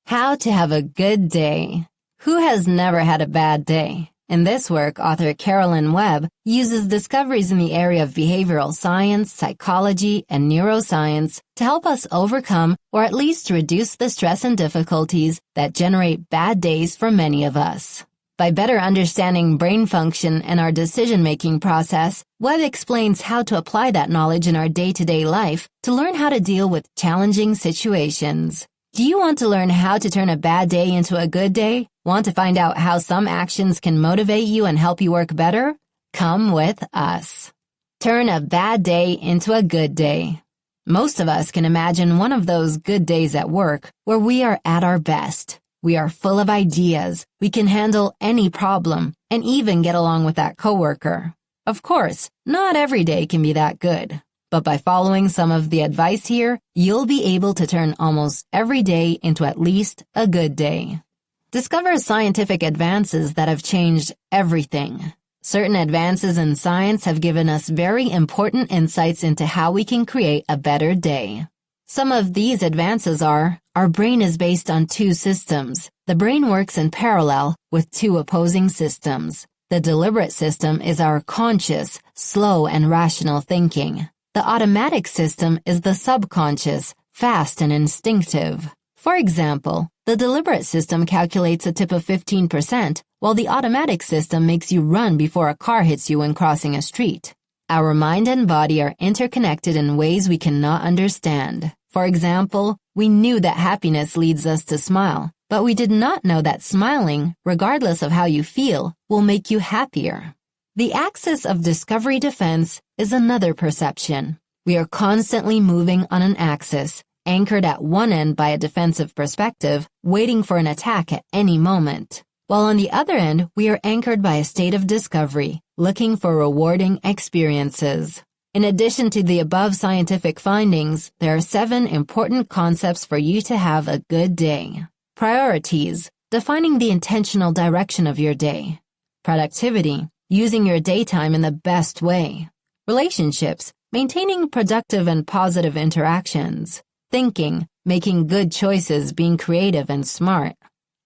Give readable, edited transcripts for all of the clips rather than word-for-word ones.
How to have a good day. Who has never had a bad day? In this work, author Caroline Webb uses discoveries in the area of behavioral science, psychology, and neuroscience to help us overcome or at least reduce the stress and difficulties that generate bad days for many of us. By better understanding brain function and our decision-making process, Webb explains how to apply that knowledge in our day-to-day life to learn how to deal with challenging situations. Do you want to learn how to turn a bad day into a good day? Want to find out how some actions can motivate you and help you work better? Come with us. Turn a bad day into a good day. Most of us can imagine one of those good days at work where we are at our best. We are full of ideas. We can handle any problem and even get along with that coworker. Of course, not every day can be that good. But by following some of the advice here, you'll be able to turn almost every day into at least a good day. Discover scientific advances that have changed everything. Certain advances in science have given us very important insights into how we can create a better day. Some of these advances are, our brain is based on two systems. The brain works in parallel with two opposing systems. The deliberate system is our conscious, slow, and rational thinking. The automatic system is the subconscious, fast and instinctive. For example, the deliberate system calculates a tip of 15%, while the automatic system makes you run before a car hits you when crossing a street. Our mind and body are interconnected in ways we cannot understand. For example, we knew that happiness leads us to smile, but we did not know that smiling, regardless of how you feel, will make you happier. The axis of discovery defense is another perception. We are constantly moving on an axis, anchored at one end by a defensive perspective, waiting for an attack at any moment. While on the other end, we are anchored by a state of discovery, looking for rewarding experiences. In addition to the above scientific findings, there are 7 important concepts for you to have a good day. Priorities, defining the intentional direction of your day. Productivity, using your daytime in the best way. Relationships, maintaining productive and positive interactions. Thinking, making good choices, being creative and smart.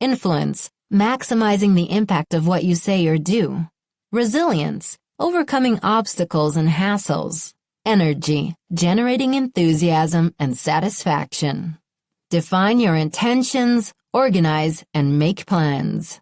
Influence, maximizing the impact of what you say or do. Resilience, overcoming obstacles and hassles. Energy, generating enthusiasm and satisfaction. Define your intentions, organize, and make plans.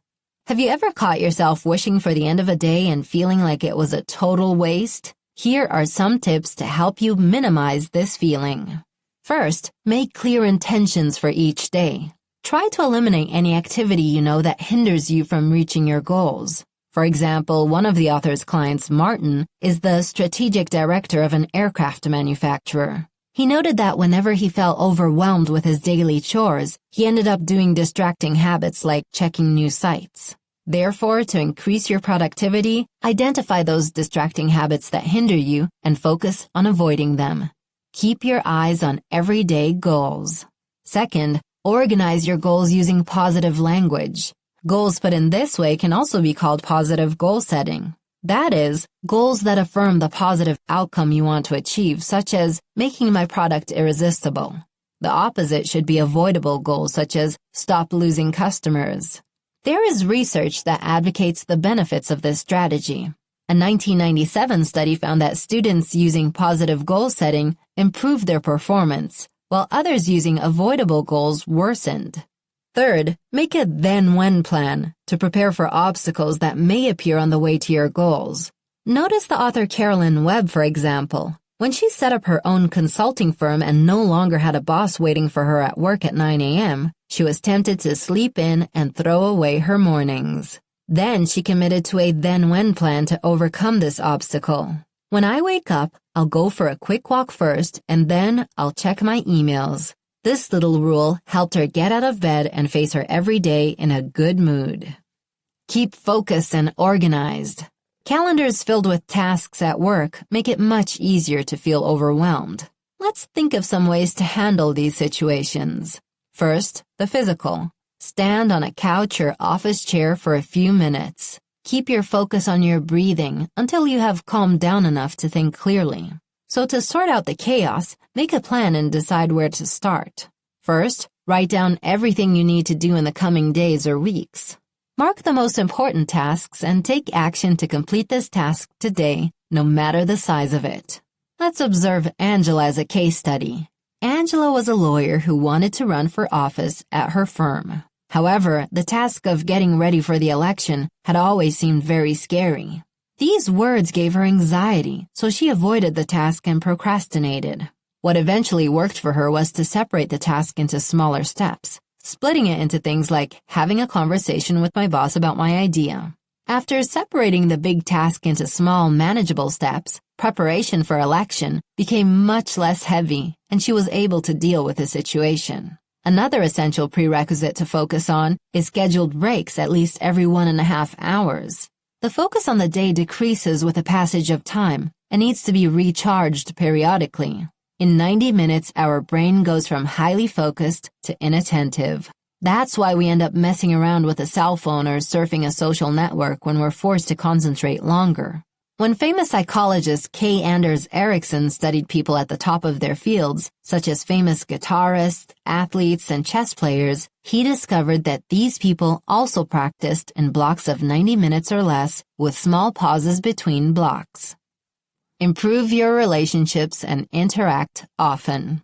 Have you ever caught yourself wishing for the end of a day and feeling like it was a total waste? Here are some tips to help you minimize this feeling. First, make clear intentions for each day. Try to eliminate any activity you know that hinders you from reaching your goals. For example, one of the author's clients, Martin, is the strategic director of an aircraft manufacturer. He noted that whenever he felt overwhelmed with his daily chores, he ended up doing distracting habits like checking new sites. Therefore, to increase your productivity, identify those distracting habits that hinder you and focus on avoiding them. Keep your eyes on everyday goals. Second, organize your goals using positive language. Goals put in this way can also be called positive goal setting. That is, goals that affirm the positive outcome you want to achieve, such as making my product irresistible. The opposite should be avoidable goals, such as stop losing customers. There is research that advocates the benefits of this strategy. A 1997 study found that students using positive goal setting improved their performance, while others using avoidable goals worsened. Third, make a then-when plan to prepare for obstacles that may appear on the way to your goals. Notice the author Caroline Webb, for example. When she set up her own consulting firm and no longer had a boss waiting for her at work at 9 a.m., she was tempted to sleep in and throw away her mornings. Then she committed to a then-when plan to overcome this obstacle. When I wake up, I'll go for a quick walk first, and then I'll check my emails. This little rule helped her get out of bed and face her every day in a good mood. Keep focused and organized. Calendars filled with tasks at work make it much easier to feel overwhelmed. Let's think of some ways to handle these situations. First, the physical. Stand on a couch or office chair for a few minutes. Keep your focus on your breathing until you have calmed down enough to think clearly. So to sort out the chaos, make a plan and decide where to start. First, Write down everything you need to do in the coming days or weeks. Mark the most important tasks and take action to complete this task today, no matter the size of it. Let's observe Angela as a case study. Angela was a lawyer who wanted to run for office at her firm. However, the task of getting ready for the election had always seemed very scary. These words gave her anxiety, so she avoided the task and procrastinated. What eventually worked for her was to separate the task into smaller steps, splitting it into things like having a conversation with my boss about my idea. After separating the big task into small, manageable steps, preparation for election became much less heavy, and she was able to deal with the situation. Another essential prerequisite to focus on is scheduled breaks at least every 1.5 hours. The focus on the day decreases with the passage of time and needs to be recharged periodically. In 90 minutes, our brain goes from highly focused to inattentive. That's why we end up messing around with a cell phone or surfing a social network when we're forced to concentrate longer. When famous psychologist K. Anders Ericsson studied people at the top of their fields, such as famous guitarists, athletes, and chess players, he discovered that these people also practiced in blocks of 90 minutes or less with small pauses between blocks. Improve your relationships and interact often.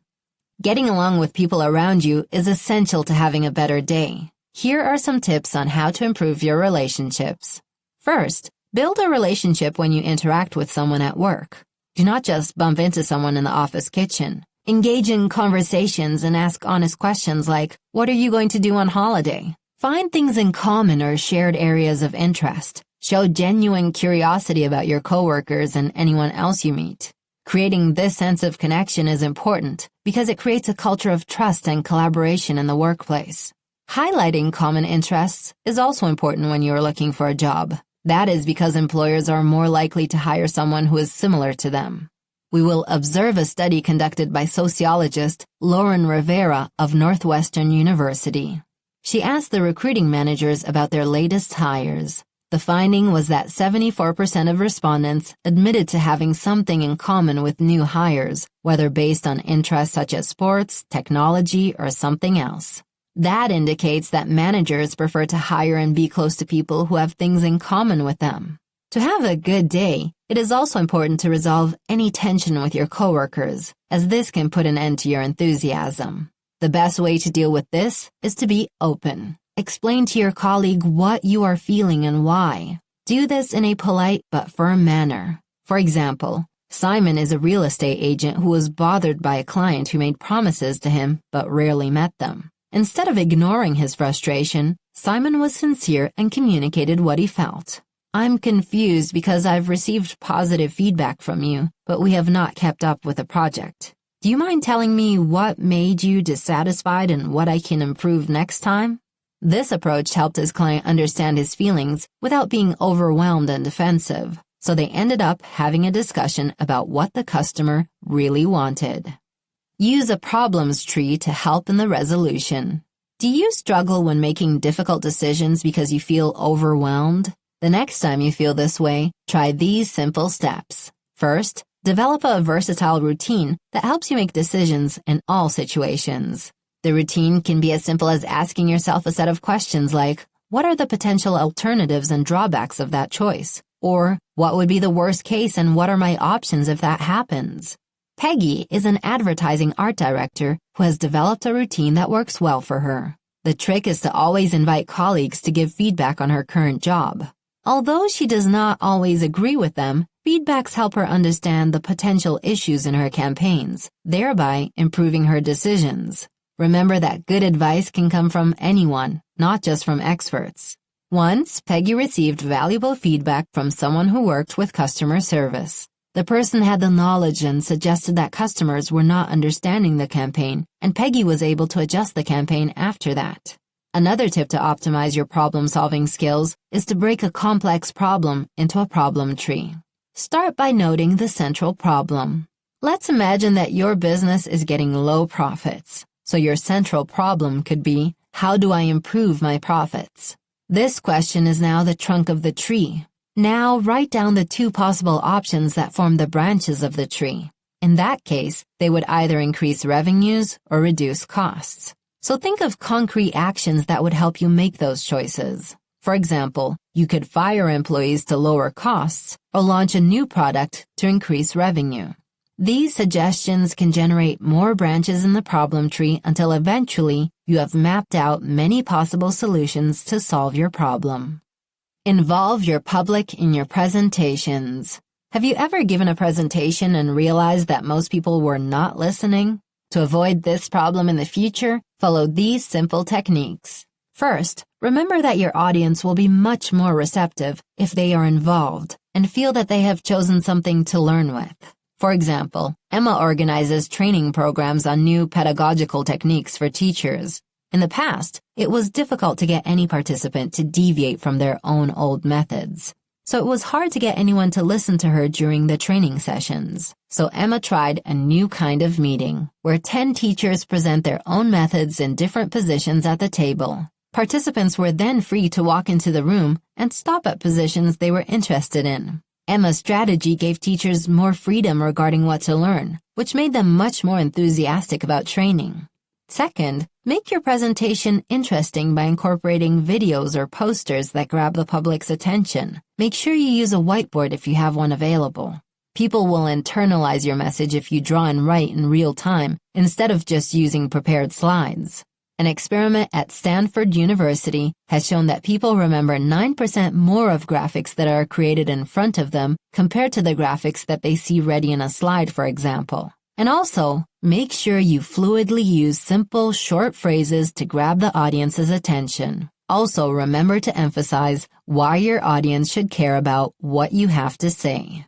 Getting along with people around you is essential to having a better day. Here are some tips on how to improve your relationships. First, build a relationship when you interact with someone at work. Do not just bump into someone in the office kitchen. Engage in conversations and ask honest questions like, what are you going to do on holiday? Find things in common or shared areas of interest. Show genuine curiosity about your coworkers and anyone else you meet. Creating this sense of connection is important because it creates a culture of trust and collaboration in the workplace. Highlighting common interests is also important when you are looking for a job. That is because employers are more likely to hire someone who is similar to them. We will observe a study conducted by sociologist Lauren Rivera of Northwestern University. She asked the recruiting managers about their latest hires. The finding was that 74% of respondents admitted to having something in common with new hires, whether based on interests such as sports, technology, or something else. That indicates that managers prefer to hire and be close to people who have things in common with them. To have a good day, it is also important to resolve any tension with your coworkers, as this can put an end to your enthusiasm. The best way to deal with this is to be open. Explain to your colleague what you are feeling and why. Do this in a polite but firm manner. For example, Simon is a real estate agent who was bothered by a client who made promises to him but rarely met them. Instead of ignoring his frustration, Simon was sincere and communicated what he felt. I'm confused because I've received positive feedback from you, but we have not kept up with the project. Do you mind telling me what made you dissatisfied and what I can improve next time? This approach helped his client understand his feelings without being overwhelmed and defensive, so they ended up having a discussion about what the customer really wanted. Use a problems tree to help in the resolution. Do you struggle when making difficult decisions because you feel overwhelmed? The next time you feel this way, try these simple steps. First, develop a versatile routine that helps you make decisions in all situations. The routine can be as simple as asking yourself a set of questions like, what are the potential alternatives and drawbacks of that choice? Or, what would be the worst case and what are my options if that happens? Peggy is an advertising art director who has developed a routine that works well for her. The trick is to always invite colleagues to give feedback on her current job. Although she does not always agree with them, feedbacks help her understand the potential issues in her campaigns, thereby improving her decisions. Remember that good advice can come from anyone, not just from experts. Once, Peggy received valuable feedback from someone who worked with customer service. The person had the knowledge and suggested that customers were not understanding the campaign, and Peggy was able to adjust the campaign after that. Another tip to optimize your problem-solving skills is to break a complex problem into a problem tree. Start by noting the central problem. Let's imagine that your business is getting low profits. So your central problem could be, how do I improve my profits? This question is now the trunk of the tree. Now write down the two possible options that form the branches of the tree. In that case, they would either increase revenues or reduce costs. So think of concrete actions that would help you make those choices. For example, you could fire employees to lower costs or launch a new product to increase revenue. These suggestions can generate more branches in the problem tree until eventually you have mapped out many possible solutions to solve your problem. Involve your public in your presentations. Have you ever given a presentation and realized that most people were not listening? To avoid this problem in the future, follow these simple techniques. First, remember that your audience will be much more receptive if they are involved and feel that they have chosen something to learn with. For example, Emma organizes training programs on new pedagogical techniques for teachers. In the past, it was difficult to get any participant to deviate from their own old methods. So it was hard to get anyone to listen to her during the training sessions. So Emma tried a new kind of meeting, where 10 teachers present their own methods in different positions at the table. Participants were then free to walk into the room and stop at positions they were interested in. Emma's strategy gave teachers more freedom regarding what to learn, which made them much more enthusiastic about training. Second, make your presentation interesting by incorporating videos or posters that grab the public's attention. Make sure you use a whiteboard if you have one available. People will internalize your message if you draw and write in real time instead of just using prepared slides. An experiment at Stanford University has shown that people remember 9% more of graphics that are created in front of them compared to the graphics that they see ready in a slide, for example. And also, make sure you fluidly use simple, short phrases to grab the audience's attention. Also, remember to emphasize why your audience should care about what you have to say.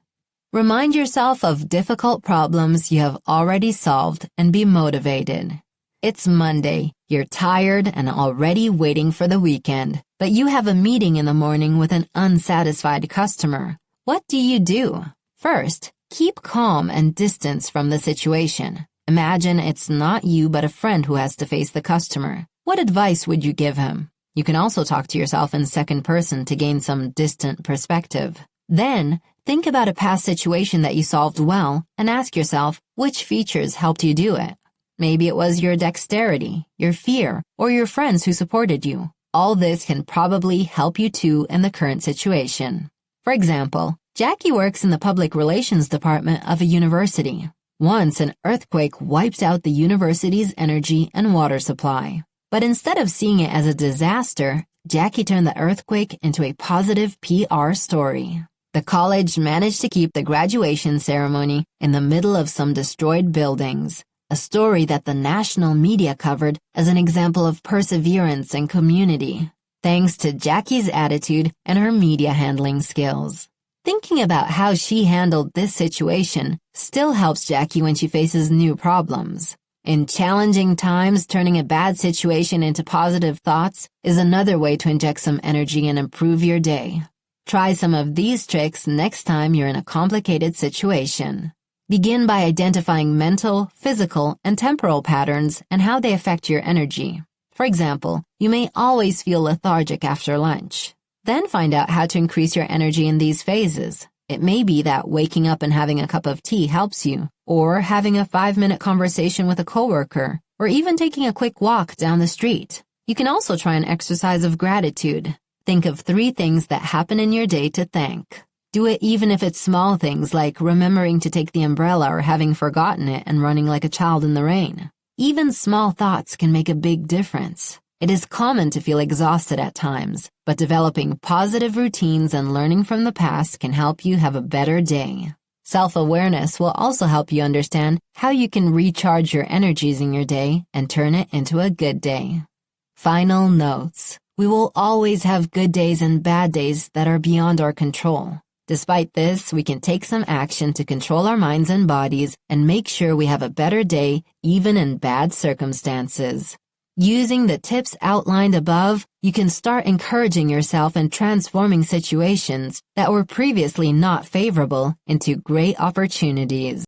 Remind yourself of difficult problems you have already solved and be motivated. It's Monday, you're tired and already waiting for the weekend, but you have a meeting in the morning with an unsatisfied customer. What do? First, keep calm and distance from the situation. Imagine it's not you but a friend who has to face the customer. What advice would you give him? You can also talk to yourself in second person to gain some distant perspective. Then, think about a past situation that you solved well and ask yourself which features helped you do it. Maybe it was your dexterity, your fear, or your friends who supported you. All this can probably help you too in the current situation. For example, Jackie works in the public relations department of a university. Once an earthquake wiped out the university's energy and water supply. But instead of seeing it as a disaster, Jackie turned the earthquake into a positive PR story. The college managed to keep the graduation ceremony in the middle of some destroyed buildings, a story that the national media covered as an example of perseverance and community, thanks to Jackie's attitude and her media handling skills. Thinking about how she handled this situation still helps Jackie when she faces new problems. In challenging times, turning a bad situation into positive thoughts is another way to inject some energy and improve your day. Try some of these tricks next time you're in a complicated situation. Begin by identifying mental, physical, and temporal patterns and how they affect your energy. For example, you may always feel lethargic after lunch. Then find out how to increase your energy in these phases. It may be that waking up and having a cup of tea helps you, or having a 5-minute conversation with a coworker, or even taking a quick walk down the street. You can also try an exercise of gratitude. Think of 3 things that happen in your day to thank. Do it even if it's small things like remembering to take the umbrella or having forgotten it and running like a child in the rain. Even small thoughts can make a big difference. It is common to feel exhausted at times, but developing positive routines and learning from the past can help you have a better day. Self-awareness will also help you understand how you can recharge your energies in your day and turn it into a good day. Final notes. We will always have good days and bad days that are beyond our control. Despite this, we can take some action to control our minds and bodies and make sure we have a better day even in bad circumstances. Using the tips outlined above, you can start encouraging yourself and transforming situations that were previously not favorable into great opportunities.